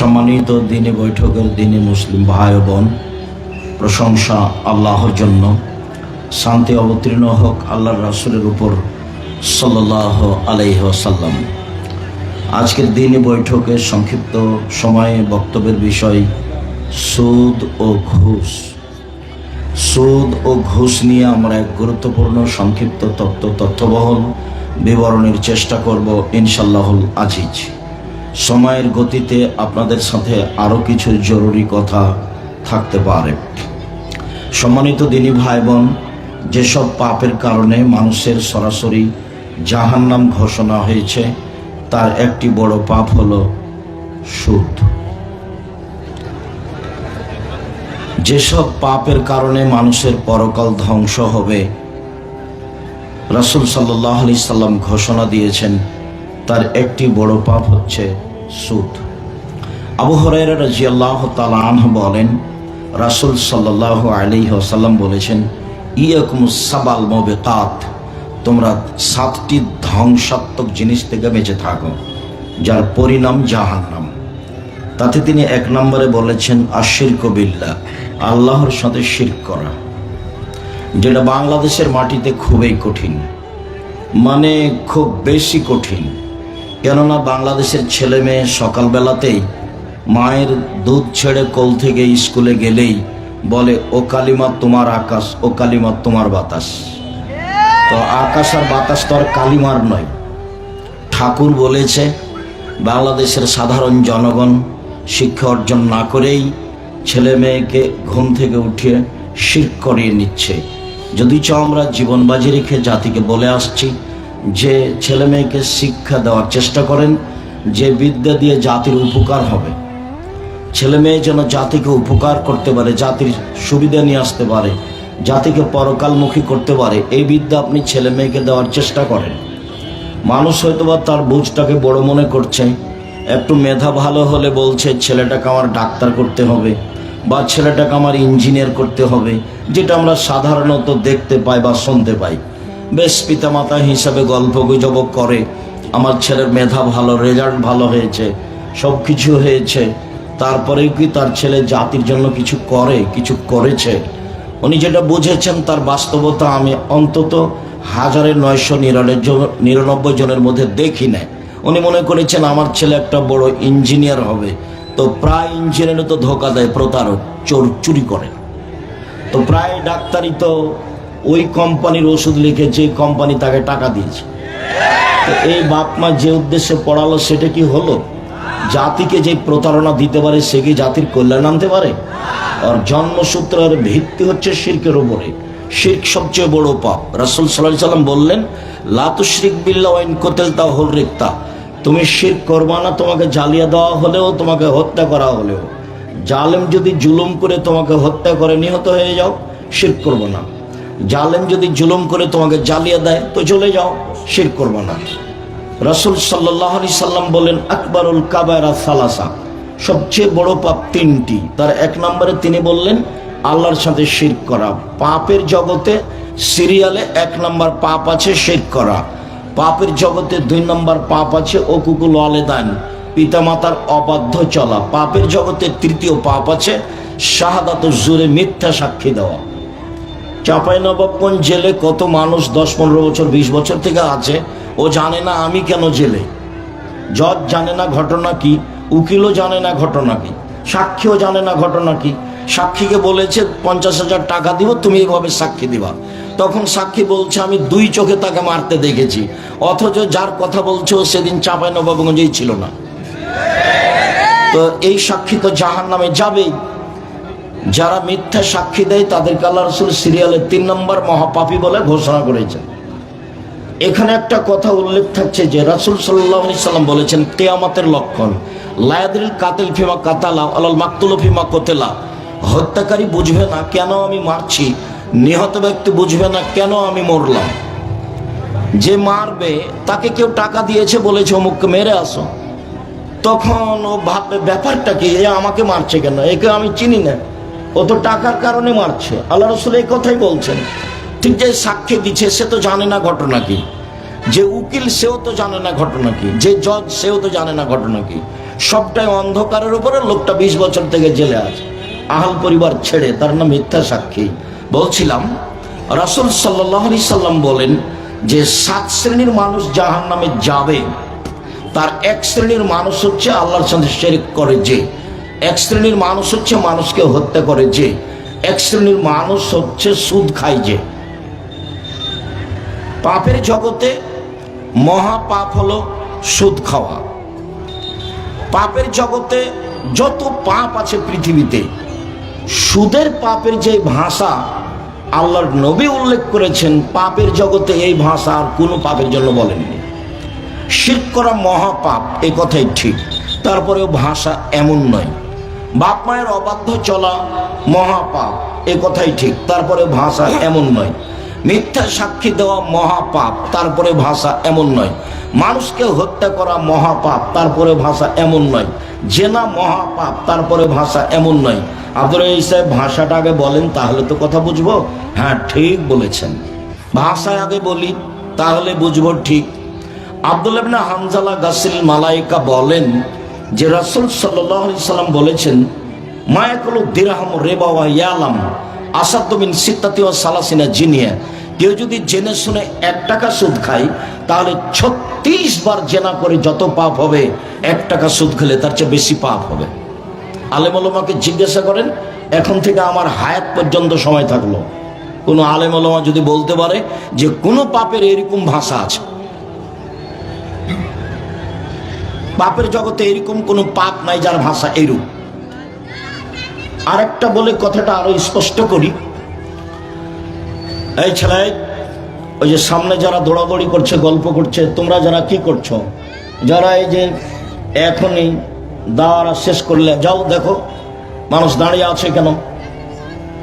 সম্মানিত দিনী বৈঠকের দিনী মুসলিম ভাই ও বোন, প্রশংসা আল্লাহর জন্য। শান্তি অবতীর্ণ হোক আল্লাহর রাসূলের উপর সাল্লাল্লাহু আলাইহি ওয়াসাল্লাম। আজকের দিনী বৈঠকে সংক্ষিপ্ত সময়ে বক্তব্যের বিষয় সুদ ও ঘুষ। সুদ ও ঘুষ নিয়ে আমরা এক গুরুত্বপূর্ণ সংক্ষিপ্ত তথ্যবহল বিবরণের চেষ্টা করব ইনশাআল্লাহুল আজিজ। সময়ের গতিতে আপনাদের সাথে আরও কিছু জরুরি কথা থাকতে পারে। সম্মানিত দিনী ভাই বোন, যেসব পাপের কারণে মানুষের সরাসরি জাহান্নাম ঘোষণা হয়েছে তার একটি বড় পাপ হলো সুদ। যেসব পাপের কারণে মানুষের পরকাল ধ্বংস হবে রাসূল সাল্লাল্লাহু আলাইহি সাল্লাম ঘোষণা দিয়েছেন, তার একটি বড় পাপ হচ্ছে সুদ। আবু হুরায়রা রাদিয়াল্লাহু তাআলা আনহু বলেন, রাসূল সাল্লাল্লাহু আলাইহি ওয়াসাল্লাম বলেছেন, ইয়াকুমুস সাবাল মুবিকাত, তোমরা 7টি ধ্বংসাত্মক জিনিস থেকে বেঁচে থাকো যার পরিণাম জাহান্নাম। তাতে তিনি 1 নম্বরে বলেছেন আশিরকু বিল্লাহ, আল্লাহর সাথে শিরক করা, যেটা বাংলাদেশের মাটিতে খুবই কঠিন, মানে খুব বেশি কঠিন। কেননা বাংলাদেশের ছেলে মেয়ে সকালবেলাতেই মায়ের দুধ ছেড়ে কোল থেকে স্কুলে গেলেই বলে, ও কালিমা তোমার আকাশ, ও কালিমা তোমার বাতাস। তো আকাশ আর বাতাস তো আর কালিমার নয়। ঠাকুর বলেছে বাংলাদেশের সাধারণ জনগণ শিক্ষা অর্জন না করেই ছেলে মেয়েকে ঘুম থেকে উঠিয়ে শিরক করিয়ে নিচ্ছে। যদিচ আমরা জীবন বাজি রেখে জাতিকে বলে আসছি যে ছেলে মেয়েকে শিক্ষা দেওয়ার চেষ্টা করেন, যে বিদ্যা দিয়ে জাতির উপকার হবে, ছেলে মেয়ে যেন জাতিকে উপকার করতে পারে, জাতির সুবিধা নিয়ে আসতে পারে, জাতিকে পরকালমুখী করতে পারে, এই বিদ্যা আপনি ছেলে মেয়েকে দেওয়ার চেষ্টা করেন। মানুষ হয়তোবা তার বুঝটাকে বড় মনে করছে, একটু মেধা ভালো হলে বলছে ছেলেটাকে আমার ডাক্তার করতে হবে বা ছেলেটাকে আমার ইঞ্জিনিয়ার করতে হবে, যেটা আমরা সাধারণত দেখতে পাই বা শুনতে পাই। বেশ পিতামাতা হিসাবে গল্প গুজব করে, আমার ছেলের মেধা ভালো, রেজাল্ট ভালো হয়েছে, সব কিছু হয়েছে, তারপরেও কি তার ছেলে জাতির জন্য কিছু করে, কিছু করেছে? উনি যেটা বুঝেছেন তার বাস্তবতা আমি অন্তত 1999 জনের মধ্যে দেখি না। উনি মনে করেছেন আমার ছেলে একটা বড় ইঞ্জিনিয়ার হবে। তো প্রায় ইঞ্জিনিয়ারে তো ধোকা দেয়, প্রতারক, চুরি করে। তো প্রায় ডাক্তারই তো ওই কোম্পানির ওষুধ লিখে যে কোম্পানি তাকে টাকা দিয়েছে। তো এই বাপ মা যে উদ্দেশ্যে পড়ালো সেটা কি হলো? জাতিকে যে প্রতারণা দিতে পারে সে কি জাতির কল্যাণ আনতে পারে? আর জন্মসূত্রের ভিত্তি হচ্ছে শিরকের উপরে। শিরক সবচেয়ে বড় পাপ। রাসূল সাল্লাল্লাহু আলাইহি সাল্লাম বললেন, লা তুশরিক বিল্লাহি ওয়া ইন কুতিলতা হুররিকতা, তুমি শিরক করবা না, তোমাকে জ্বালিয়ে দেওয়া হলেও, তোমাকে হত্যা করা হলেও। জালেম যদি জুলুম করে তোমাকে হত্যা করে নিহত হয়ে যাও, শিরক করবো না। জালেম যদি জুলুম করে তোমাকে জ্বালিয়ে দেয় তো চলে যাও, শিরক করবো না। রাসূল সাল্লাল্লাহু আলাইহি সাল্লাম বলেন, আকবারুল কাবায়রা সালাসা, সবচেয়ে বড় পাপ 3টি। তার 1 নম্বরে তিনি বললেন আল্লাহর সাথে শিরক করা। পাপের জগতে সিরিয়ালে 1 নম্বর পাপ আছে শিরক করা। পাপের জগতে 2 নম্বর পাপ আছে উকুকুল ওয়ালিদাইন, পিতামাতার অবাধ্য চলা। পাপের জগতে 3য় পাপ আছে শাহাদাতুজ জুরে, মিথ্যা সাক্ষী দেওয়া। চাঁপাইনবাবগঞ্জ জেলে কত মানুষ 10-15 বছর 20 বছর থেকে আছে, ও জানে না আমি কেন জেলে। জজ জানে না ঘটনা কি, উকিলও জানে না ঘটনা কি, সাক্ষীও জানে না ঘটনা কি। সাক্ষীকে বলেছে 50,000 টাকা দিব, তুমি এইভাবে সাক্ষী দিবা। তখন সাক্ষী বলছে আমি 2 চোখে তাকে মারতে দেখেছি, অথচ যার কথা বলছে ও সেদিন চাঁপাইনবাবগঞ্জেই ছিল না। তো এই সাক্ষী তো জাহান্নামে যাবেই। যারা মিথ্যা সাক্ষী দেয় তাদেরকে আল্লাহ রাসূল সিরিয়ালে 3 নম্বর মহাপাপী বলে ঘোষণা করেছেন। এখানে একটা কথা উল্লেখ থাকছে যে রাসূল সাল্লাল্লাহু আলাইহি সাল্লাম বলেছেন কিয়ামতের লক্ষণ, লা ইয়াদরিল কাতিল ফিমা কাতালা আলাল মাকতুল ফিমা কুতিলা, হত্যাকারী বুঝবে না কেন আমি মারছি, নিহত ব্যক্তি বুঝবে না কেন আমি মরলাম। যে মারবে তাকে কেউ টাকা দিয়েছে, বলেছে অমুককে মেরে আসো, তখন ও ভাববে ব্যাপারটা কি, এ আমাকে মারছে কেন, একে আমি চিনি না, ও তো টাকার কারণে মারছে। আল্লাহ রাসূল এই কথাই বলছেন। ঠিক যে সাক্ষী দিচ্ছে সে তো জানে না ঘটনা কি, যে উকিল সেও তো জানে না ঘটনা কি, যে জজ সেও তো জানে না ঘটনা কি। সবটাই অন্ধকারের উপরে, লোকটা 20 বছর থেকে জেলে আছে, আহাল পরিবার ছেড়ে, তার নাম মিথ্যা সাক্ষী। বলছিলাম রাসূল সাল্লাল্লাহু আলাইহি সাল্লাম বলেন যে 7 শ্রেণীর মানুষ জাহান্নামে যাবে। তার এক শ্রেণীর মানুষ হচ্ছে আল্লাহর সাথে শিরক করে যে, এক শ্রেণীর মানুষ হচ্ছে মানুষকে হত্যা করে যে, এক শ্রেণীর মানুষ হচ্ছে সুদ খায় যে। পাপের জগতে মহা পাপ হলো সুদ খাওয়া। পাপের জগতে যত পাপ আছে পৃথিবীতে, সুদের পাপের যে ভাষা আল্লাহর নবী উল্লেখ করেছেন, পাপের জগতে এই ভাষা আর কোনো পাপের জন্য বলেননি। শিরক করা মহাপাপ, এই কথাই ঠিক, তারপরেও ভাষা এমন নয়। বাপ মায়ের অবাধ্য চলা মহাপাপ, এ কথাই ঠিক, তারপরে ভাষা এমন নয়। মিথ্যা সাক্ষী দেওয়া মহাপাপ, তারপরে ভাষা এমন নয়। মানুষকে হত্যা করা মহাপাপ, তারপরে ভাষা এমন নয়। জেনা মহাপাপ, তারপরে ভাষা এমন নয়। আব্দুল রাজ্জাক সাহেব ভাষাটা আগে বলেন, তাহলে তো কথা বুঝবো। হ্যাঁ, ঠিক বলেছেন, ভাষায় আগে বলি তাহলে বুঝবো। ঠিক। আব্দুল্লাহ ইবনে হানজালা গাসিল মালাইকা বলেন যে রাসূল সাল্লাল্লাহু আলাইহি সাল্লাম বলেছেন, মায়াকুলু দিরহাম রিবা ওয়া ইয়ালাম আসাদ্দু মিন সিত্তাতি ওয়া সালাসিনা জিনিয়া। কেউ যদি জেনে শুনে 1 টাকা সুদ খায়, তাহলে 36 বার জেনা করে যত পাপ হবে, 1 টাকা সুদ খেলে তার চেয়ে বেশি পাপ হবে। আলেম ওলামাকে জিজ্ঞাসা করেন, এখন থেকে আমার হায়াত পর্যন্ত সময় থাকলো, কোনো আলেম ওলামা যদি বলতে পারে যে কোনো পাপের এরকম ভাষা আছে, পাপের জগতে এরকম কোনো পাপ নাই যার ভাষা এরূপ। আরেকটা বলে কথাটা আরো স্পষ্ট করি। এই ছেলে, ওই যে সামনে যারা দৌড়াদৌড়ি করছে, গল্প করছে, তোমরা যারা কি করছো, যারা এই যে এখনই দাওয়া শেষ করলে যাও, দেখো মানুষ দাঁড়িয়ে আছে কেন,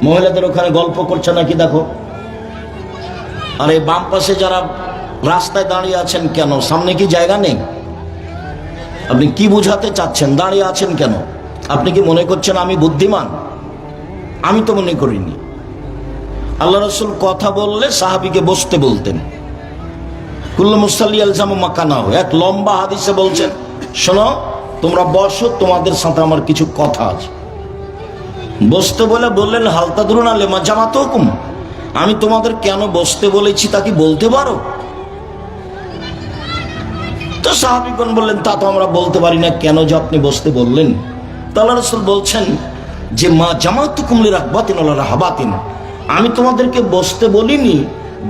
মহিলাদের ওখানে গল্প করছে নাকি দেখো। আর এই বাম পাশে যারা রাস্তায় দাঁড়িয়ে আছেন কেন, সামনে কি জায়গা নেই? আপনি কি বুঝাতে চাচ্ছেন? দাঁড়িয়ে আছেন কেন? আপনি কি মনে করছেন আমি বুদ্ধিমান? আমি তো মনে করিনি। আল্লাহ রাসূল কথা বললে সাহাবীকে বসতে বলতেন। কুল্লু মুসাল্লি আলজামু মাকানাহু, এক লম্বা হাদিসে বলছেন, শোনো তোমরা বসো, তোমাদের সাথে আমার কিছু কথা আছে। বসতে বলে বললেন, হাল তাদরুনা লিমা জামাতুকুম, আমি তোমাদের কেন বসতে বলেছি তা কি বলতে পারো? তো সাহাবীগণ বললেন, তা তো আমরা বলতে পারি না, কেন যে আপনি বসতে বললেন? তো আল্লাহ রাসূল বলছেন যে মা জামাতুকুম লিরাহবাতিন ওয়া রাহাবাতিন, আমি তোমাদেরকে বসতে বলিনি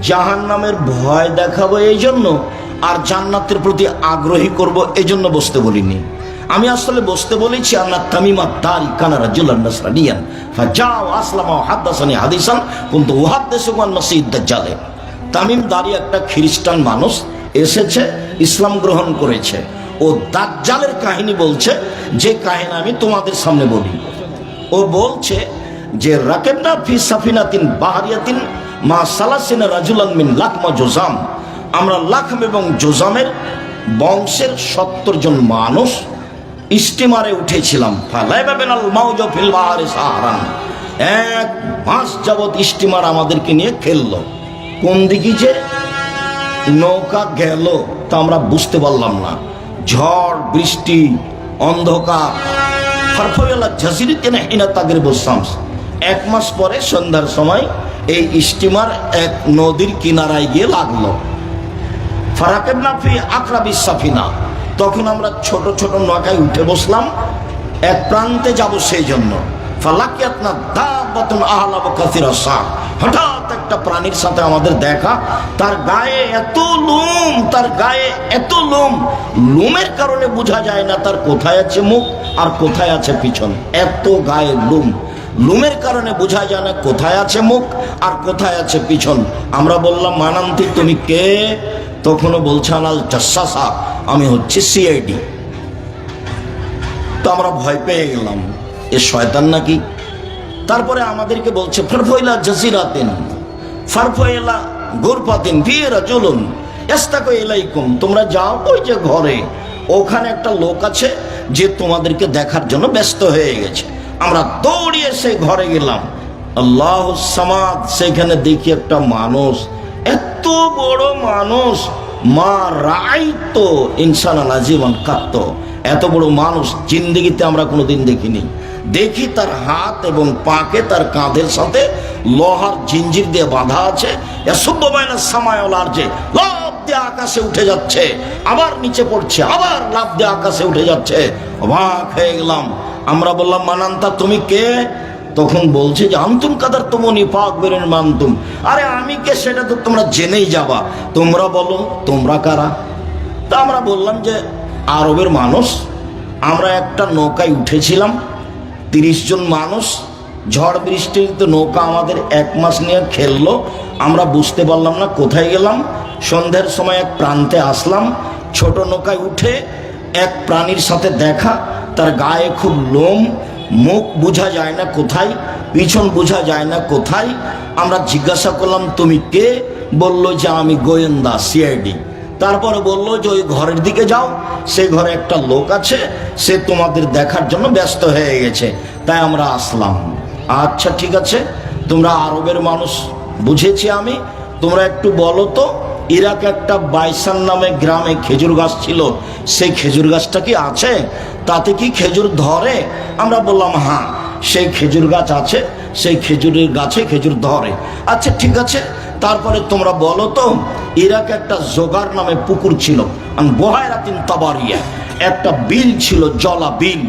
জাহান্নামের ভয় দেখাবো এই জন্য, আর জান্নাতের প্রতি আগ্রহী করব এই জন্য বসতে বলিনি। আমি আসলে বসতে বলেছি আন্না তামিমা দারি কানা রাজুলান নাসরানিয়ান ফাজাও আসলামা ওয়া হাদাসানি হাদিসান কুনতু উহাদ্দিসু আন মাসিহিদ দাজ্জাল। তামিম দারি একটা খ্রিস্টান মানুষ এসেছে, ইসলাম গ্রহণ করেছে, ও দাজ্জালের কাহিনী বলছে, যে কাহিনী আমি তোমাদের সামনে বলি। ও বলছে যে রাকেবনা ফি সাফিনাতিন বাহারিয়াতিন মা সালাসিনা রাজুলান মিন লাকমা জোজাম, আমরা লাকম এবং জোজামের বংশের 70 জন মানুষ স্টিমারে উঠেছিলাম। ফালাইবাবিনাল মাউজু ফিল বাহারি সাহারান, 1 মাস যাবত স্টিমার আমাদেরকে নিয়ে খেললো। কোন দিকে যে নৌকা গেল তা আমরা বুঝতে পারলাম না, ঝড় বৃষ্টি অন্ধকার। ফারফায়ালা জাজিরাতিন হিনা তাগরিবুস শামস, 1 মাস পরে সন্ধ্যার সময় এই স্টিমার এক নদীর কিনারায় গিয়ে লাগলো। ফারাকাবনা ফি আকরাবিস সাফিনা, তখন আমরা ছোট ছোট নৌকায় উঠে বসলাম, এক প্রান্তে যাব সেই জন্য। ফালাকিয়াতনা দাবাতুন আহলা কাসিরা সার, হঠাৎ একটা প্রাণীর সাথে আমাদের দেখা, তার গায়ে এত লোম, তার গায়ে এত লোম, লোমের কারণে বোঝা যায় না তার কোথায় আছে মুখ আর কোথায় আছে পিছন, এত গায়ে লোম। লোমের কারণে বোঝা যায় না কোথায় আছে মুখ আর কোথায় আছে পিছন। আমরা বললাম, মানান্তি তুমি কে? তখনও বলছে আনাল জাসাসা, আমি হচ্ছে সিআইডি। তো আমরা ভয় পেয়ে গেলাম, এ শয়তান নাকি। তারপরে আমাদেরকে বলছে ফারফাইলা জাজিরাতিন ফারফাইলা গুরফাতিন ফি রাজুলুন ইস্তাকা ইলাইকুম, তোমরা যাও ওই যে ঘরে, ওখানে একটা লোক আছে যে তোমাদেরকে দেখার জন্য ব্যস্ত হয়ে গেছে। আমরা দৌড়িয়ে সেই ঘরে গেলাম। আল্লাহুস সামাদ, সেখানে দেখি একটা মানুষ, এত বড় মানুষ, মা রাআইতু ইনসানান আযীমান কাত্ত, এত বড় মানুষ জিন্দেগিতে আমরা কোনোদিন দেখিনি। দেখি তার হাত এবং পাকে তার কাঁধের সাথে লোহার জিঞ্জির দিয়ে বাঁধা আছে। লাফ দিয়ে আকাশে উঠে যাচ্ছে, আবার নিচে পড়ছে, আবার লাফ দিয়ে আকাশে উঠে যাচ্ছে। অবাক হয়ে গেলাম। আমরা বললাম মানান্তা, তুমি কে? তখন বলছে যে আন্তুম কাদার তুমনি পাক বেরেন মানতুম। আরে আমি কে সেটা তো তোমরা জেনেই যাবা, তোমরা বলো তোমরা কারা। তা আমরা বললাম যে আরবের মানুষ, আমরা একটা নৌকায় উঠেছিলাম 30 জন মানুষ। ঝড় বৃষ্টিতে নৌকা আমাদের 1 মাস নিয়ে খেললো। আমরা বুঝতে পারলাম না কোথায় গেলাম। সন্ধ্যার সময় এক প্রান্তে আসলাম। ছোট নৌকায় উঠে এক প্রাণীর সাথে দেখা, তার গায়ে খুব লোম, মুখ বোঝা যায় না কোথায়, পিছন বোঝা যায় না কোথায়। আমরা জিজ্ঞাসা করলাম তুমি কে? বলল যে আমি গোয়েন্দা, সিআইডি। তারপরে বললো যে ওই ঘরের দিকে যাও, সেই ঘরে একটা লোক আছে, সে তোমাদের দেখার জন্য ব্যস্ত হয়ে গেছে, তাই আমরা আসলাম। আচ্ছা ঠিক আছে, তোমরা আরবের মানুষ বুঝেছি আমি। তোমরা একটু বলো তো, ইরাকে একটা বাইসান নামে গ্রামে খেজুর গাছ ছিল, সেই খেজুর গাছটা কি আছে? তাতে কি খেজুর ধরে? আমরা বললাম হ্যাঁ, সেই খেজুর গাছ আছে, সেই খেজুরের গাছে খেজুর ধরে। আচ্ছা ঠিক আছে, তারপরে তোমরা বলো তো, ইরাকে একটা জোগার নামে পুকুর ছিল, বহায়রাতিন তাবারিয়া, একটা বিল ছিল, জলা বিল।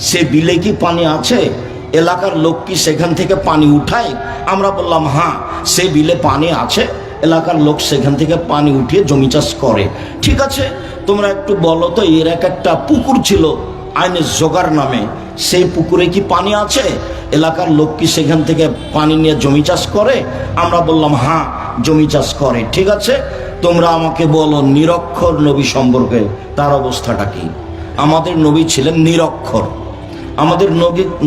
সে বিলে কি পানি আছে? এলাকার লোক কি সেখান থেকে পানি উঠায়? আমরা বললাম হ্যাঁ, সে বিলে পানি আছে, এলাকার লোক সেখান থেকে পানি উঠিয়ে জমি চাষ করে। ঠিক আছে, তোমরা একটু বলো তো, এর একটা পুকুর ছিল আইনে জোগার নামে, সেই পুকুরে কি পানি আছে? এলাকার লোক কি সেখান থেকে পানি নিয়ে জমি চাষ করে? আমরা বললাম হ্যাঁ, জমি চাষ করে। ঠিক আছে, তোমরা আমাকে বলো নিরক্ষর নবী সম্পর্কে তার অবস্থাটা কি? আমাদের নবী ছিলেন নিরক্ষর। আমাদের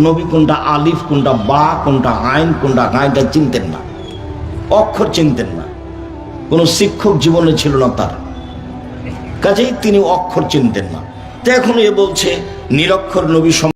নবী কোনটা আলিফ, কোনটা বা, কোনটা আইন, কোনটা গাইনটা চিনতেন না, অক্ষর চিনতেন না। কোনো শিক্ষক জীবনে ছিল না তার, কাজেই তিনি অক্ষর চিনতেন না। তো এখন এ বলছে নিরক্ষর নবী